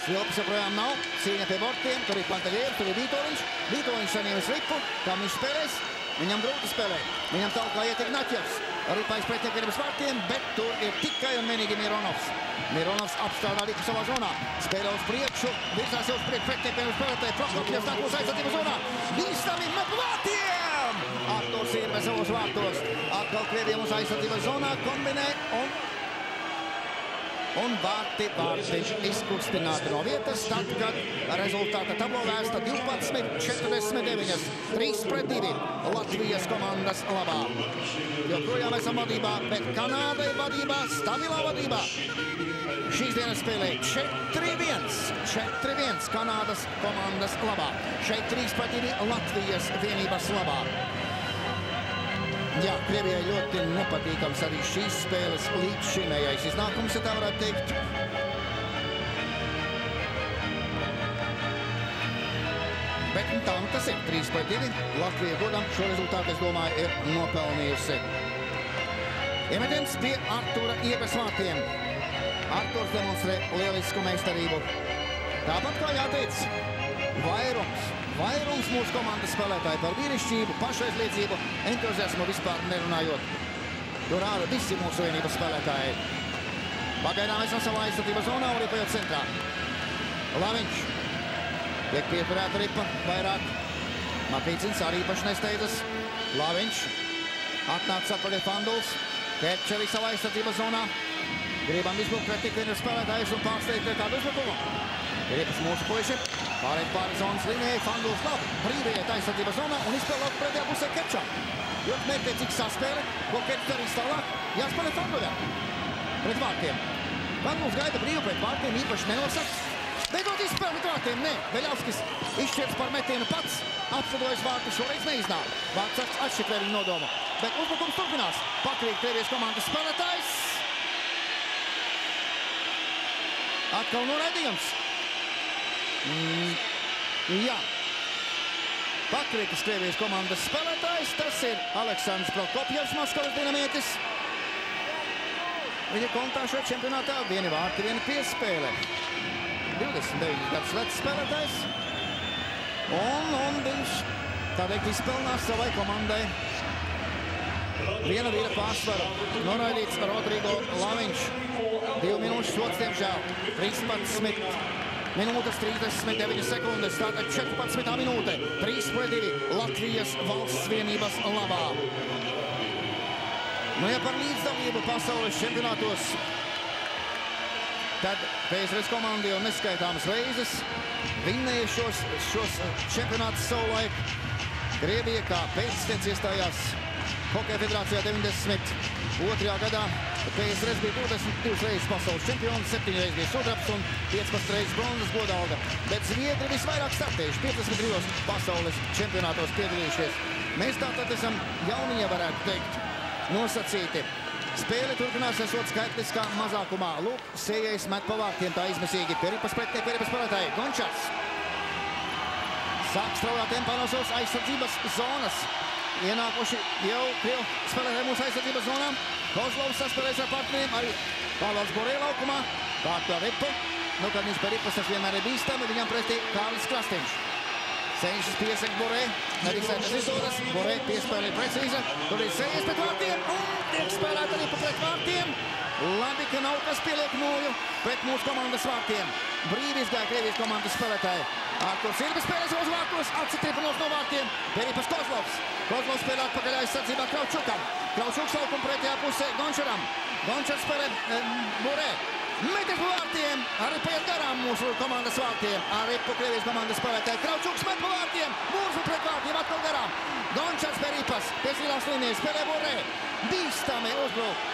Svilpas joprojām nav. Cīņa pie bortiem. Tur ir Pantedējevs, tur ir Vītoriņš. Vītoriņš saņēmis Ripu. Kā viņš spēlēs? Viņam grūti spēlēt. Viņam tālāk iet Ignaķevs. Ripais pretnieku vienības vārtiem, bet tur ir tikai un vienīgi Mironovs. Mironovs apstrādā Ripu savā zonā. Spēlē uz priekšu. Virzās jau uz priekšu pretnieku vienības spēlētāji. Prokopjevs nāk mūsu aizsardzības zonā. Bīstami met vārtiem! Arturs ir bez savos vārtos. Atkal Krievija mūsu aizsardzības zonā kombinē un vārti izkustināti no vietas, tad, kad rezultāta tablo vēsta 12-49, 3-2 Latvijas komandas labā. Joprojām esam vadībā, bet Kanāda ir vadībā, stabilā vadībā. Šīs dienas spēlē 4-1 Kanādas komandas labā. Šeit 3-2 Latvijas vienības labā. Jā, Krievijai ļoti nepatīkams arī šīs spēles līdzšinējais iznākums, ja tā varētu teikt. Bet tā nu tas ir 3-2. Latvija godam šo rezultātu, es domāju, ir nopelnījusi. Iemetiens pie Artura Iebes vārtiem. Arturs demonstrē lielisku meistarību. Tāpat kā jāteic, vairums mūsu komandas spēlētāji par vīrišķību, pašaizliedzību, entuziasmu vispār nerunājot. Tur ārā visi mūsu vienības spēlētāji. Pagaidām esam savā aizsardzības zonā un Ripa jau centrā. Laviņš. Tiek pieturēta Ripa vairāk. Mapīcins arī paši nesteidzas. Laviņš. Atnāks atpakaļ Fanduls. Kerčevi savā aizsardzības zonā. Gribam izbraukt pret tik vienu spēlētājus un pārsteigt pret tādu uzbrukumu. Ripas mūsu puiši pārēt pāri zonas līnijai, Fanduls labi. Brīvie aizsardzības zonā un izspēlē pretējā pusē Kečam. Ļoti mērķtiecīgs saspēle, ko Kečs darīs tālāk. Jāspēlē Fanduļam pret vārtiem. Fanduls gaida brīvu pret vārtiem, īpaši nenosaks. Beidzot izspēle pret vārtiem, nē. Veļavskis izšķirs par metienu pats. Apsadojas vārtu, šoreiz neiznāk. Vārtsargs atšķitrē viņu nodomu. Bet uzbrukums turpinās. Pakrīt Krievijas komandas spēlētājs. Atkal noraidījums. Jā. Pakritis Krievijas komandas spēlētājs. Tas ir Aleksandrs Prokopjevs, Maskavas Dinamietis. Viņa kontā šajā čempionātā vieni vārti, viena piespēle. 29 gadus vecs spēlētājs. Un viņš tādēļ izpelnās savai komandai. Viena vīra pārsvaru. Noraidīts Rodrigo Laviņš. 2 minūšu sots, diemžēl. 13 minūtes 39 sekundes. Tātad 14. minūte. 3-2 Latvijas valsts vienības labā. Nu, ja par līdzdalību pasaules čempionātos, tad PSRS komanda jau neskaitāmas reizes vinnēja šos čempionātus savulaik. Krievija kā pēctecis iestājās Hokeja federācijā 92. gadā. PSRS bija 22 reizes pasaules čempions, 7 reizes bija sudrabs un 15 reizes bronzas godalga. Bet zviedri visvairāk startējuši, 52 pasaules čempionātos piedalījušies. Mēs tātad esam jaunie, varētu teikt, nosacīti. Spēle turpinās esot skaitliskā mazākumā. Lūk, Sējais met pa vārtiem tā izmisīgi. Ripas pretinieki, Ripas spēlētāji. Gončars sāk straujā tempā no savas aizsardzības zonas. Ienākuši jau Krievu spēlētāji mūsu aizsardzības zonām. Kozlovs saspēlēs ar partneriem, arī Pāvels Borē laukumā. Pārto Ripu. Nu, kad viņš par Ripas tas vienmēr ir bīstami, viņam pretī Kārlis Krastiņš. Cenšas piesakt Borē, nevisai tas izdodas. Borē piespēle ir precīza. Tur ir Sējais pret vārtiem un tiek spēlēta Ripa pret vārtiem. Labi, ka nav kas pieliek nūju pret mūsu komandas vārtiem. Brīvi izgāja Krievijas komandas spēlētāji. Arturs Irba spēlēs uz vārtos, atsitriepanos no vārtiem. Peripas Kozlovs. Kozlovs spēlē atpakaļ aizsardzībā Kraučukam. Kraučuks laukuma pretējā pusē Gončaram. Gončars spēlē Borē. Metis pa vārtiem, arī paiet garām mūsu komandas vārtiem. Arī pa Krievijas komandas spēlētāji. Kraučuks met pa vārtiem, mūsu pret vārtiem atkal garām. Gončars Peripas, pēc zilās līnijas spēlē Borē. Bīstami uzbruk.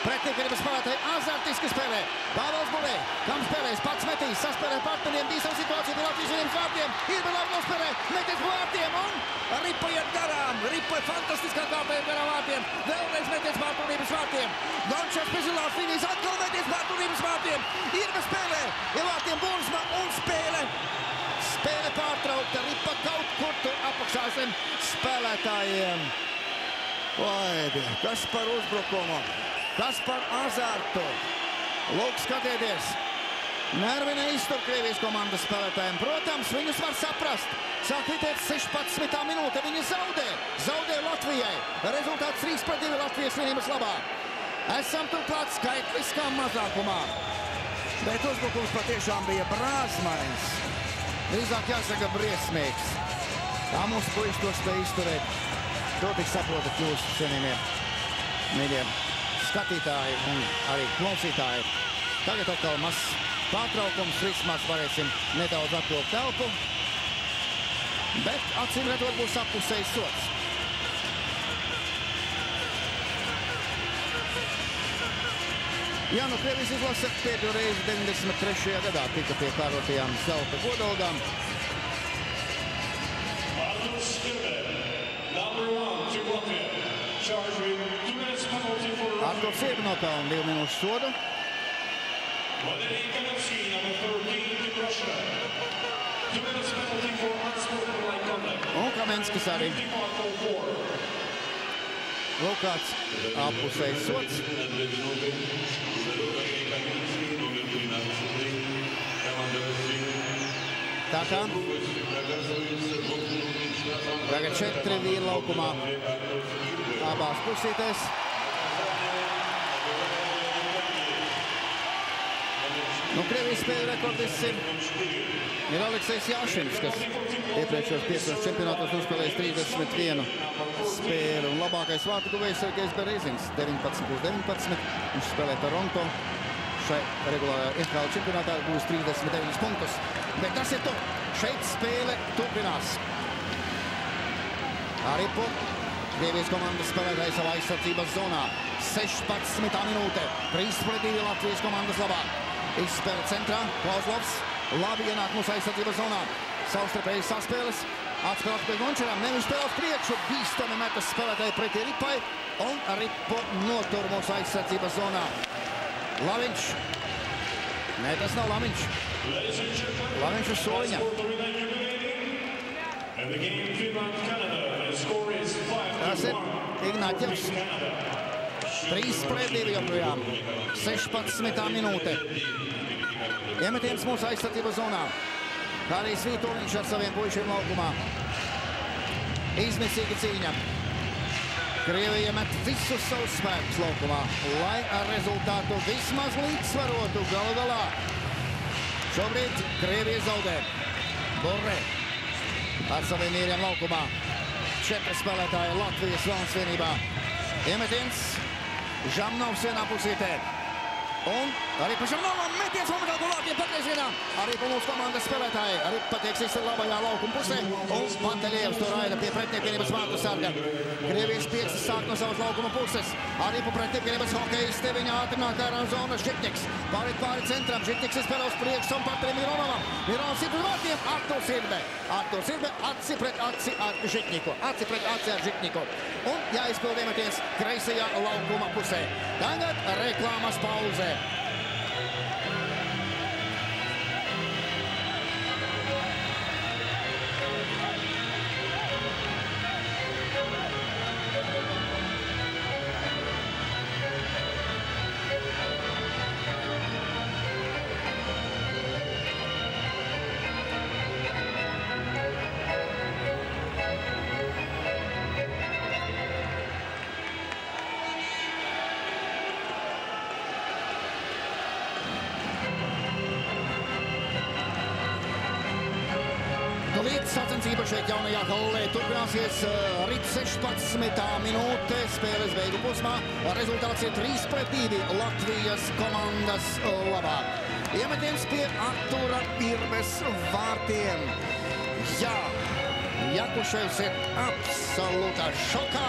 Pretinieki Ripas spēlētāji azartiski spēlē. Pāvels Borē, kam spēlēs, pats metīs, saspēlē partneriem, bīstam situāciju pie Latvijas vienības vārtiem. Irba labi nospēlē, metis pa vārtiem un Ripa iet garām. Ripa ir fantastiskā kāpē garām vārtiem. Vēlreiz meties pār Ripas vārtiem. Gončars pie zilās līnijas atkal meties pār Ripas vārtiem. Irba spēlē, ir vārtiem Bursma un spēle. Spēle pārtraukta, Ripa kaut kur tur apakšā zem spēlētājiem. Vai, kas par uzbrukumu? Kas par azartu? Lūk, skatieties. Nervi neiztur Krievijas komandas spēlētājiem. Protams, viņus var saprast. Sāk ritēt 16. minūte. Viņi zaudē. Zaudē Latvijai. Rezultāts 3-2 Latvijas vienības labā. Esam turklāt skaitliskā mazākumā. Bet uzbrukums patiešām bija brāzmains. Drīzāk jāsaka briesmīgs. Tā mūsu puiši to spēj izturēt. To tik saprotat jūs, cienījamie mīļie skatītāji un arī klausītāji. Tagad atkal mazs pārtraukums, vismaz varēsim nedaudz atvilkt telpu, bet acīm redzot būs appusējis sots. Jā, nu Krievijas izlase pēdējo reizi 93. gadā tika pie kārotajām zelta godalgām. Arturs Irba nopelna 2 minūšu sodu. Un Kamenskis arī. Lūk, kāds appusējs sots. Tā kā tagad 4 vīri laukumā abās pusītēs. Krievijas spēļu rekordists ir Aleksejs Jāšins, kas iepriekšējos 5 čempionātos uzspēlējis 31 spēli. Un labākais vārtu guvējs Sergejs Berezins, 19+19. Viņš spēlē Toronto. Šai regulārajā NHL čempionātā būs 39 punktus. Bet tas ir tur. Šeit spēle turpinās. Aripo, Krievijas komandas spēlētāji savā aizsardzības zonā. 16. minūte. 3-2 Latvijas komandas labā. Izspēle centrā. Klauslovs labi ienāk mūsu aizsardzības zonā. Savstarpējas saspēles. Atspēlēt pēc Gončaram. Nevis spēlē uz priekšu. Bīstami metas spēlētāji pretī Ripai. Un Ripo notur mūsu aizsardzības zonā. Laviņš. Nē, tas nav Laviņš. Laviņš uz soliņa. Tas ir Ignaķevs. 3-2 joprojām. 16. minūte. Iemetiens mūsu aizsardzības zonā. Harijs Vitoļņš ar saviem puišiem laukumā. Izmisīga cīņa. Krievija met visus savus spēkus laukumā, lai ar rezultātu vismaz līdzsvarotu galu galā. Šobrīd Krievija zaudē. Borre ar saviem mīriem laukumā. 4 spēlētāji Latvijas valsts vienībā. Iemetiens Žamnovs vienā pusītē. Un arī pa Žamnovam metiens momentā Gulātiem patreizienā. Arī pa mūsu komandas spēlētāji. Arī patieks ir labajā laukuma pusē. Un Pantelievs to raida pie pretniekienības vārtu sarga. Krievijas piecas sāk no savas laukuma puses. Arī pa pretniekienības hokejisti viņa ātrināk ārā zonas Žitņiks. Pāri centram. Žitņiks izspēlē uz priekšu un partneri Mironovam. Mironovs ir uz vārtiem. Arturs Sirbe. Arturs Sirbe aci pret aci ar Žitņiku. Aci pret aci ar Žitņiku. Un jāizpild iemetiens kreisajā laukuma pusē. Tagad reklāmas pauzē. Sacensība šeit jaunajā hallē turpināsies rīt 16. minūte spēles beigu posmā. Rezultāts ir 3-2 Latvijas komandas labā. Iemetiens pie Artura Irbes vārtiem. Jā, Jakuševs ir absolūtā šokā.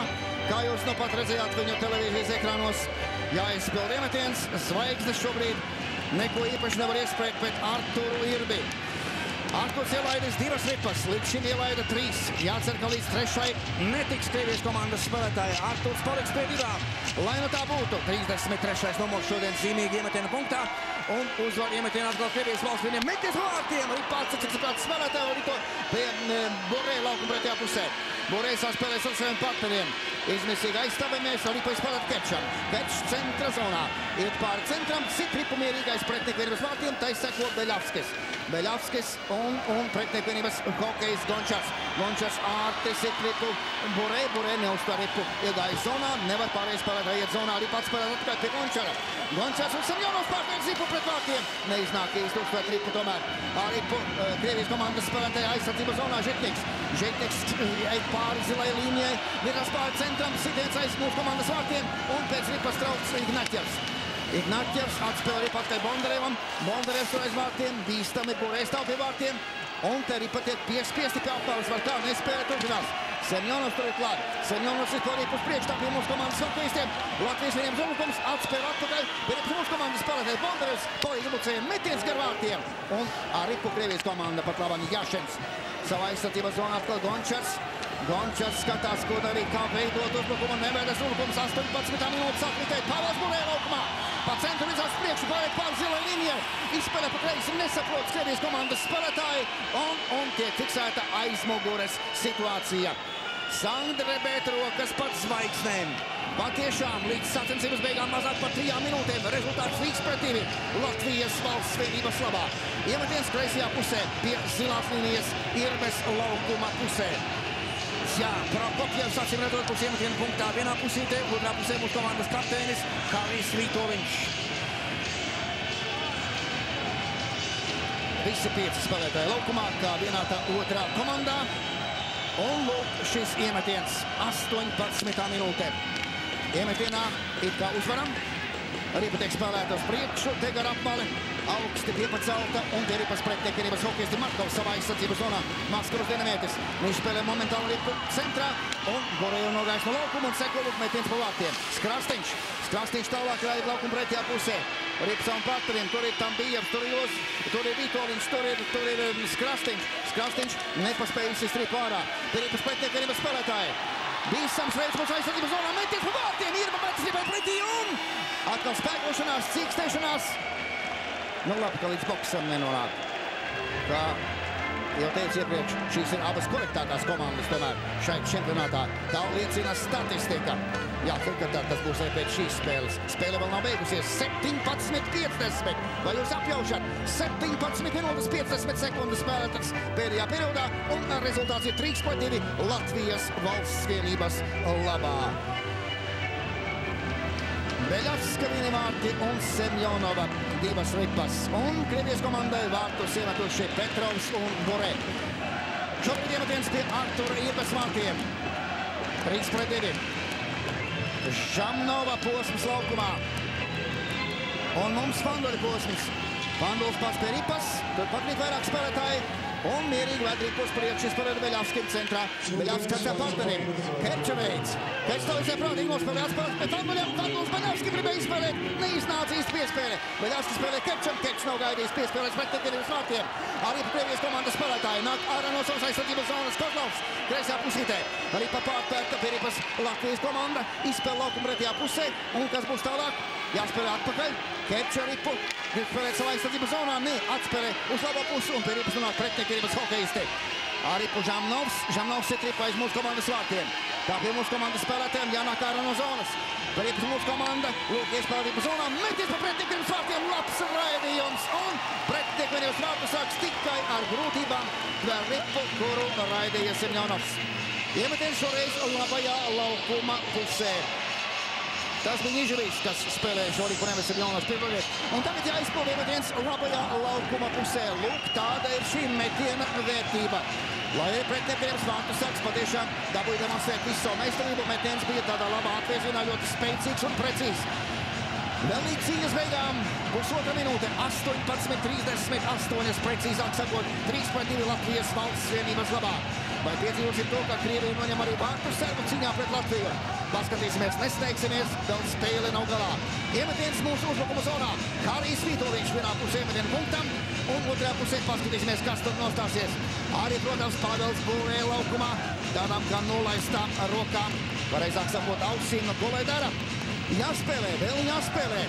Kā jūs nu pat redzējāt viņu televīzijas ekrānos, jāizpild iemetiens. Zvaigznes šobrīd neko īpaši nevar iespēkt pret Arturu Irbi. Arturs ielaidis 2 ripas, līdz šim ielaida 3. Jācer, ka līdz 3. netiks Krievijas komandas spēlētāji. Arturs paliks pie 2. Lai nu tā būtu, 33. numurs šodien zīmīgi iemetiena punktā. Un uzvar iemetiena atkal Krievijas valsts vieniem meties vārtiem. Arī pārcīts kāds spēlētāji arī to pie Borē laukuma pretējā pusē. Borē saspēlēs ar saviem partneriem. Izmisīgi aizstāvēmies, arī paizpārāt Kečam. Kečs centra zonā. Iet pāri centram, sit ripu mierīgais pretnieku vienības vārtiem, tai seko Beļavskis. Beļavskis un pretnieku vienības hokejs Gončars. Gončars ārti sit ripu Borē. Borē neuzspēr ripu. Iegājas zonā, nevar pārējais spēlētāji iet zonā, arī pats spēlēt atkārt pie Gončara. Gončars un Semjonovs pārtnieks ripu pret vārtiem. Neiznāk īsti uzspērt ripu tomēr. Arī Krievijas komandas spēlētāji aizsardzības zonā Žitņiks. Žitņiks eit pāri zilai līnijai, viras pāri centram, sitiens aiz mūsu komandas vārtiem un pēc ripas trauc Ignaķevs. Ignaķevs atspēl ripu atkai Bondarevam. Bondarevs tur aiz vārtiem, bīstami Borē stāv pie vārtiem. Un te ripa tiek piespiesti pie aptāles, var tā nespēle turpinās. Semjonovs tur ir klāt. Semjonovs ir klāt uz priekšu tā pie mūsu komandas hokejistiem. Latvijas vieniem zonukums atspēl atpakaļ. Bet mūsu komandas spēlētāji Bondarevs palīdz uzbrucējiem metiens gar vārtiem. Un ar ripu Krievijas komanda pat labāk Jāšins. Savā aizsardzības zonā atkal Gončars. Gončars skatās, ko darīt, kā veidot uzbrukumu. Nevēdas uzbrukums 18. minūtes atmitēt Pāvils Borē laukumā. Pa centru vizās priekšu pārēt pār zilai līnijai. Izspēlē pa kreisi nesaprot Krievijas komandas spēlētāji. Un tiek fiksēta aizmugures situācija. Sandrebēt rokas pat zvaigznēm. Patiešām līdz sacensības beigām mazāk par 3 minūtēm. Rezultāts 3-2 Latvijas valsts vienības labā. Iemetiens kreisajā pusē pie zilās līnijas Irbes laukuma pusē. Jā, Prokopjevs acīm redzot būs iemetiena punktā vienā pusītē, otrā pusē mūsu komandas kapteinis Harijs Vitoļņš. visi 5 spēlētāji laukumā, kā vienā tā otrā komandā. Un lūk, šis iemetiens 18. minūtē. Iemetienā it kā uzvaram. Ripa tiek spēlēta uz priekšu, te gar apmali, augsti piepacelta un te Ripas pretniekinības hokejisti Markovs savā aizsardzības zonā. Maskarus dinamietis. Viņš spēlē momentāli Ripu centrā un Boreju nogājis no laukuma un seko lūk metiens pa vārtiem. Skrastiņš. Skrastiņš tālāk raida laukuma pretējā pusē. Rips un partneriem, tur ir Tambijevs, tur ir Jos, tur ir Vitoļiņš, tur ir Skrastiņš. Skrastiņš nepaspējis izstrīt ārā. Te Ripas pretniekinības spēlētāji. Bīsams veids mūsu aizsardzības zonā, metiens pa vārtiem, Irma metis Ripai pretī un atkal spēkošanās, cīkstēšanās. Nu labi, ka līdz boksam nenonāk. Kā jau teicu iepriekš, šīs ir abas korektākās komandas tomēr šeit čempionātā. Tā liecina statistika. Jā, turklāt tas būs arī pēc šīs spēles. Spēle vēl nav beigusies. 17:50. Vai jūs apjaušat? 17 minūtes 50 sekundes spēlētas pēdējā periodā un rezultāts ir 3-2 Latvijas valsts vienības labā. Beļavska vieni vārti un Semjonova divas ripas. Un Krievijas komandai vārtus iemetuši Petrovs un Borē. Šobrīd iemetiens pie Artura Irbes vārtiem. 3-2. Žamnova posms laukumā. Un mums Fandoļa posms. Fandols pats pie ripas, turpat ir vairāk spēlētāji. Un mierīgi vēd ripu uz priekšu, spēlēt Beļavskim centrā. Beļavskis ar partneriem. Kerčeveids. Kerčeveids prātīgi nospēlē atspēlēt pēc Fandoļam. Fandols Beļavskim gribēja izspēlēt. Neiznāca īsti piespēle. Beļavskis spēlē Kerčam. Kerč nav gaidījis piespēlēs pretniekinības vārtiem. Arī Krievijas komandas spēlētāji nāk ārā no savas aizsardzības zonas. Kozlovs kreisā pusītē. Ripa pārpērta pie ripas Latvijas komanda. Izspēl laukumu pretējā pusē. Un kas būs tālāk? Jāspēlē atpakaļ. Kerča ripu. Grib spēlēt savā aizsardzības zonā. Ne, atspēlē uz labo pusi un pie ripas nonāk pretniekinības hokejisti. Aripu Žamnovs. Žamnovs ir ripa aiz mūsu komandas vārtiem. Tā pie mūsu komandas spēlētājiem jānāk ārā no zonas. Ripas mūsu komanda. Lūk, iespēlē ripu zonā. Meties pa pretniekinības vārtiem. Labs raidījums. Un pretniekinības vārtu sāks tikai ar grūtībām tver ripu, kuru raidīja Semjonovs. Iemetiens šoreiz labajā laukuma pusē. Tas bija Niževičs, kas spēlēja šo ripu, nevis Semjonovs pirmviet. Un tagad jāizpild iemetiens labajā laukuma pusē. Lūk, tāda ir šī metiena vērtība. Lai arī pretniekinības vārtu sāks patiešām dabūja demonstrēt visu savu meistarību. Metiens bija tādā labā atvirzienā, ļoti spēcīgs un precīzs. Vēl līdz cīņas beigām pusotra minūte, 18:38, precīzāk sakot, 3-2 Latvijas valsts vienības labā. Vai piedzīvosim to, ka Krievija noņem arī vārtu servu cīņā pret Latviju? Paskatīsimies, nesteigsimies, vēl spēle nav galā. Iemetiens mūsu uzbrukuma zonā. Harijs Vitoļiņš vienā pusē iemetienu punktam, un otrajā pusē paskatīsimies, kas tur nostāsies. Arī, protams, Pāvels Borē laukumā, tādām kā nolaistām rokām, pareizāk sakot, ausīm no ko lai dara. Jāspēlē, vēl jāspēlē.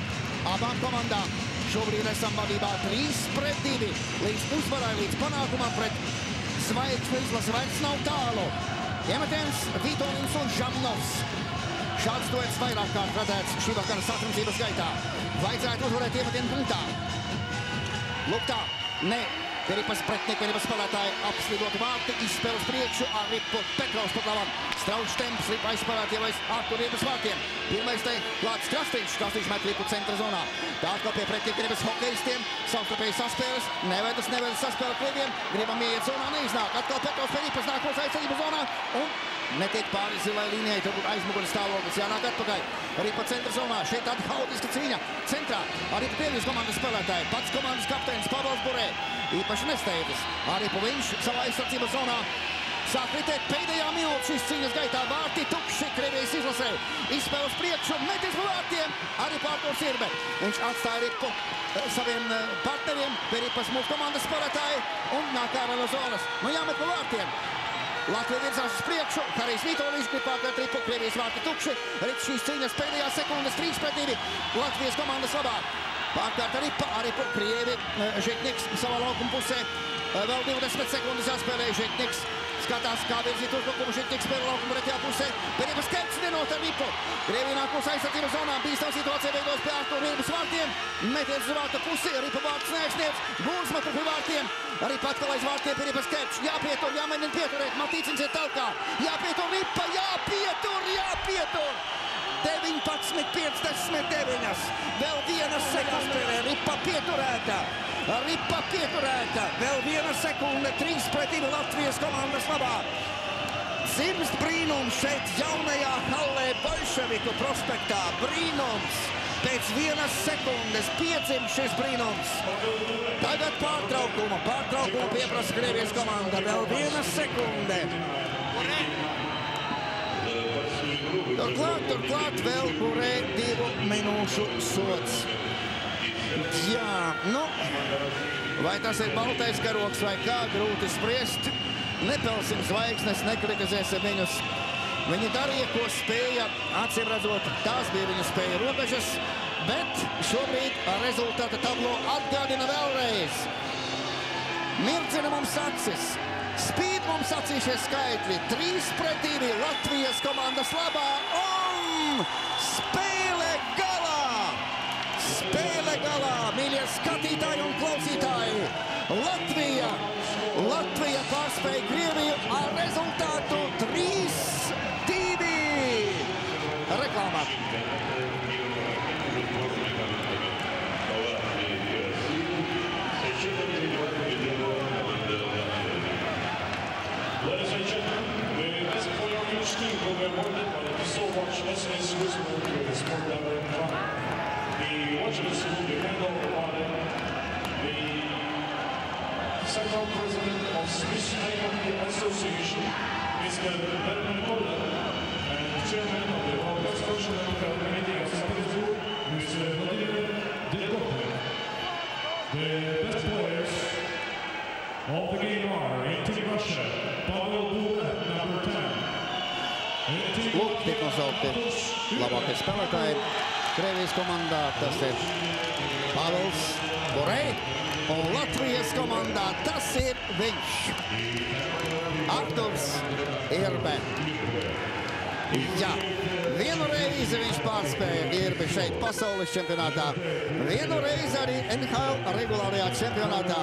Abām komandām šobrīd esam vadībā 3-2. Līdz uzvarai, līdz panākumam pret zvaigžņu izlasi vairs nav tālu. Iemetiens Vitoļiņš un Žamnovs. Šāds duets vairāk kārt redzēts šī vakara sacensības gaitā. Vajadzētu uzvarēt iemetienu punktā. Lūk tā, ne. Ripas pretniekinības spēlētāji apslidoti vārti, izspēl uz priekšu ar ripu Petrovs pat labam. Straušs temps, ripa aizspēlēt jau aiz Artura Irbes vārtiem. Pirmais te klāts Krastiņš. Krastiņš met ripu centra zonā. Tā atkal pie pretniekinības hokejistiem. Savstarpēji saspēles. Nevedas saspēle Krieviem. Gribam ieiet zonā, neiznāk. Atkal Petrovs pie ripas nāk mūsu aizsardzības zonā. Un netiek pāri zilai līnijai. Turbūt aizmugures stāvoklis. Jānāk atpakaļ. Ripa centra zonā. Šeit tāda haotiska cīņa. Centrā arī Krievijas komandas spēlētāji. Pats komandas kapteinis Pāvels Borē. Īpaši nesteidzas. Arī viņš savā aizsardzības zonā sāk ritēt pēdējā minūte šīs cīņas gaitā. Vārti tukši Krievijas izlasē. Izspēl uz priekšu, meties pa vārtiem. Arī Arturs Irbe. Viņš atstāja ripu saviem partneriem. Pie ripas mūsu komandas spēlētāji un nāk ārā no zonas. Nu jāmet pa vārtiem. Latvija virzās uz priekšu. Harijs Vitoļiņš grib pārkārt ripu. Krievijas vārti tukši. Rit šīs cīņas pēdējās sekundes 3-2 Latvijas komandas labā. Pārkārt ripa, arī Krievi, Žitņiks savā laukuma pusē. Vēl 20 sekundes jāspēlē Žitņiks. Skatās, kā virzīt uzbrukumu. Žitņiks spēlē laukuma pretējā pusē. Pēdējais Kerčs nenot ar ripu. Krievi nāk mūsu aizsardzības zonā. Bīstam situācija veidos pie Artura Irbes vārtiem. Metiens uz vārta pusi. Ripa vārts neaizsniedz. Gūrs metu pie vārtiem. Arī atkal aiz vārtiem pie Kerčs. Jāpietur, jāmēģina pieturēt. Matīcins ir talkā. Jāpietur ripa, jāpietur. 19:59. Vēl viena sekunde. Ripa pieturēta. Vēl viena sekunde. 3-2 Latvijas komandas labā. Dzimst brīnums šeit jaunajā hallē Bolševiku prospektā. Brīnums. Pēc vienas sekundes piedzimst šis brīnums. Tagad pārtraukumu pieprasa Krievijas komanda. Vēl viena sekunde. Turklāt vēl Burē 2 minūšu sods. Jā, vai tas ir baltais karoks vai kā, grūti spriest. Nepelsim zvaigznes, nekritizēsim viņus. Viņi darīja, ko spēja, acīm redzot, tās bija viņu spēja robežas, bet šobrīd rezultāta tablo atgādina vēlreiz. Mirdzina mums acis, spīd mums acīs šie skaitļi. 3-2 Latvijas komandas labā un spēle galā! Spēle galā, mīļie skatītāji un klausītāji! Latvija pārspēja Krieviju ar rezultātu 3-2. Reklāmā. Ladies and gentlemen, the best player on each team will be awarded by the so much SNS Wisdom to the sport level in front. The watchers will be handed over by the Central President of Swiss Hockey Association, Mr. Bernard Koller, and Chairman of the World Professional Committee of St. Petersburg, Mr. Vladimir Delkopov. The best players of the game are in Team Russia, Pavel Bure, number 10. Lūk, tik nosaukti labākie spēlētāji Krievijas komandā. Tas ir Pavels Bure. Un Latvijas komandā tas ir viņš. Arturs Irbe. Jā, vienu reizi viņš pārspēja Irbi šeit pasaules čempionātā. Vienu reizi arī NHL regulārajā čempionātā.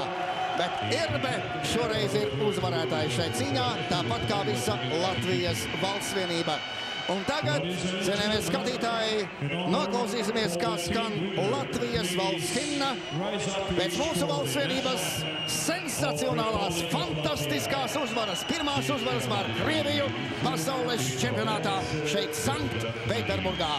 Bet Irbe šoreiz ir uzvarētājs šeit cīņā, tāpat kā visa Latvijas valsts vienība. Un tagad, cienījamies skatītāji, noklausīsimies, kā skan Latvijas valsts himna pēc mūsu valsts vienības sensacionālās, fantastiskās uzvaras. Pirmās uzvaras pār Krieviju pasaules čempionātā šeit Sanktpēterburgā.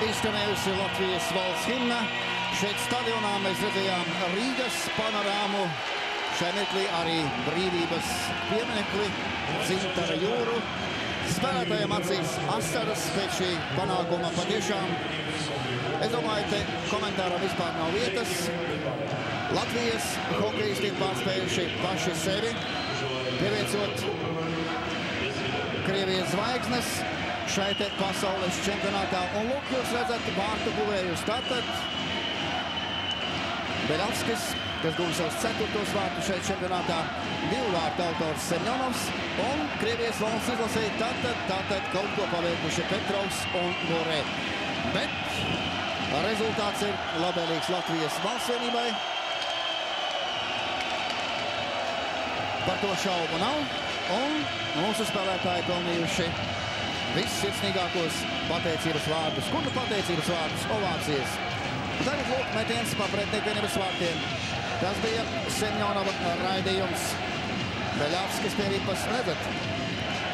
Izskanējusi Latvijas valsts himna. Šeit stadionā mēs redzējām Rīgas panorāmu. šai mirklī arī brīvības pieminekli Dzintara Jūru. Spēlētājiem acīs asaras pēc šī panākuma patiešām. Es domāju, te komentāram vispār nav vietas. Latvijas hokejisti ir pārspējuši paši sevi, pieviecot Krievijas zvaigznes šai te pasaules čempionātā. Un lūk, jūs redzat vārtu guvējus. Tātad Beļavskis, kas guva savus 4. vārtus šeit čempionātā, 2 vārtu autors Semjonovs un Krievijas valsts izlasēja tātad kaut ko paveikuši Petrovs un Gorē. Bet rezultāts ir labēlīgs Latvijas valstsvienībai. Par to šaubu nav. Un mūsu spēlētāji pelnījuši vissirsnīgākos pateicības vārdus. Kur nu pateicības vārdus? Ovācijas. Tagad lūk metiens pa pretnieku vārtiem. Tas bija Semjonova raidījums. Beļavskis pie ripas. Redzat,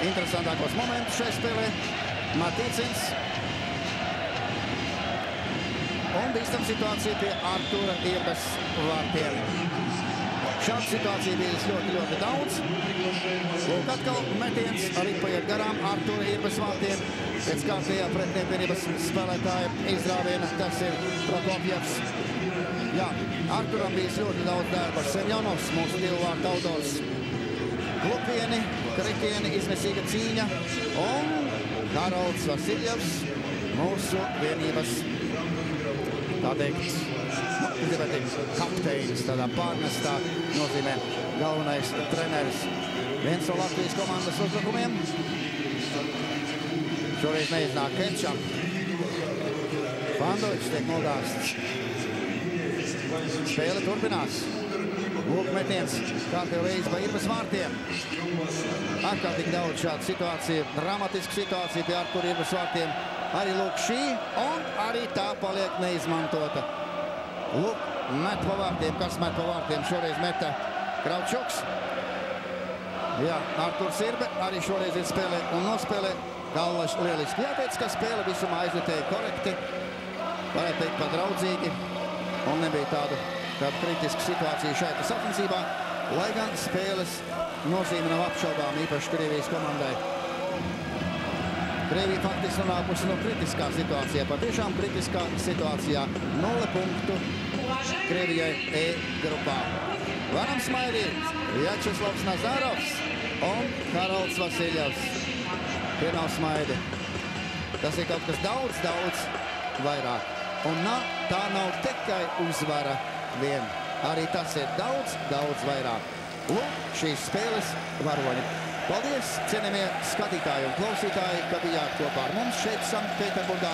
interesantākos momentus šai spēlē. Matīcins. Un bīstam situācija pie Artūra Irbes vārtiem. Šāda situācija bijis ļoti daudz. Lūk, atkal metiens arī paiet garām Artūra Irbes vārtiem. Pēc kārtējā pretnieku spēlētāja izrāviena, tas ir Prokopjevs. Jā, Arturam bijis ļoti daudz darba. Semjonovs, mūsu 2 vārtu autors. Klupieni, kritieni, izmisīga cīņa. Un Harolds Vasiljevs, mūsu vienības, tā teikt, kapteinis, tādā pārnestā nozīmē galvenais treneris. Viens no Latvijas komandas uzbrukumiem. Šoreiz neiznāk Kečam. Pandovičs tiek nogāsts. Spēle turpinās. Lūk metiens kārtējo reizi pa Irbes vārtiem. Ārkārtīgi daudz šādu situāciju. Dramatiska situācija pie Artūra Irbes vārtiem. Arī lūk šī, un arī tā paliek neizmantota. Lūk, met pa vārtiem. Kas met pa vārtiem? Šoreiz meta Kravčuks. Jā, Artūrs Irbe arī šoreiz ir spēlē un nospēlē. Galvaš lieliski. Jāteic, ka spēle visumā aizritēja korekti. Varētu teikt pat draudzīgi. Un nebija tādu kritisku situāciju šeit sacensībā. Lai gan spēles nozīme nav apšaubām īpaši Krievijas komandai. Krievija faktiski nonākusi no kritiskā situācijā. Patiešām kritiskā situācijā. 0 punktu Krievijai E grupā. Varam smaidīt. Vjačeslavs Nazarovs un Harolds Vasiljevs. Tie nav smaidi. Tas ir kaut kas daudz vairāk. Un tā nav tikai uzvara vien. Arī tas ir daudz vairāk. Lūk, šīs spēles varoņi. Paldies, cienījamie skatītāji un klausītāji, ka bijāt kopā ar mums šeit Sanktpēterburgā.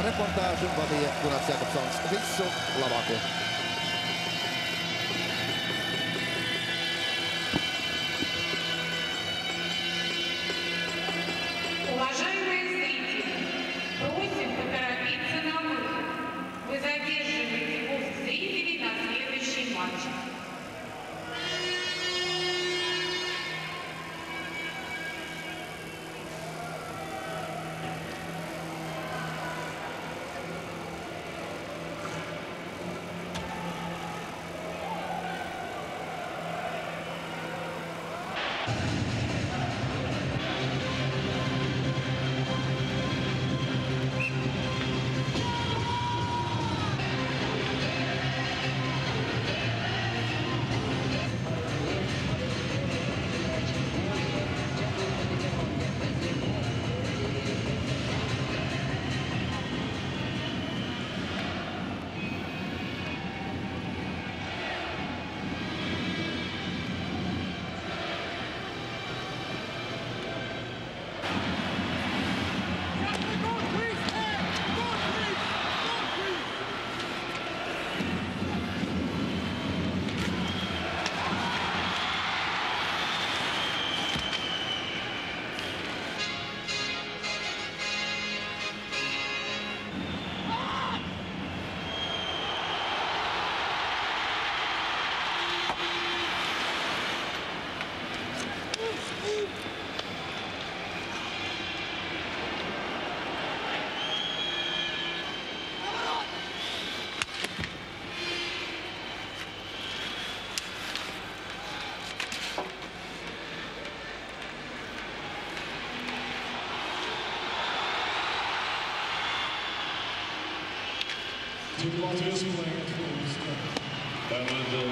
Reportāžu vadīja Gunārs Jakobsons. Visu labāko! Team Latvia is playing at home. Daarmee de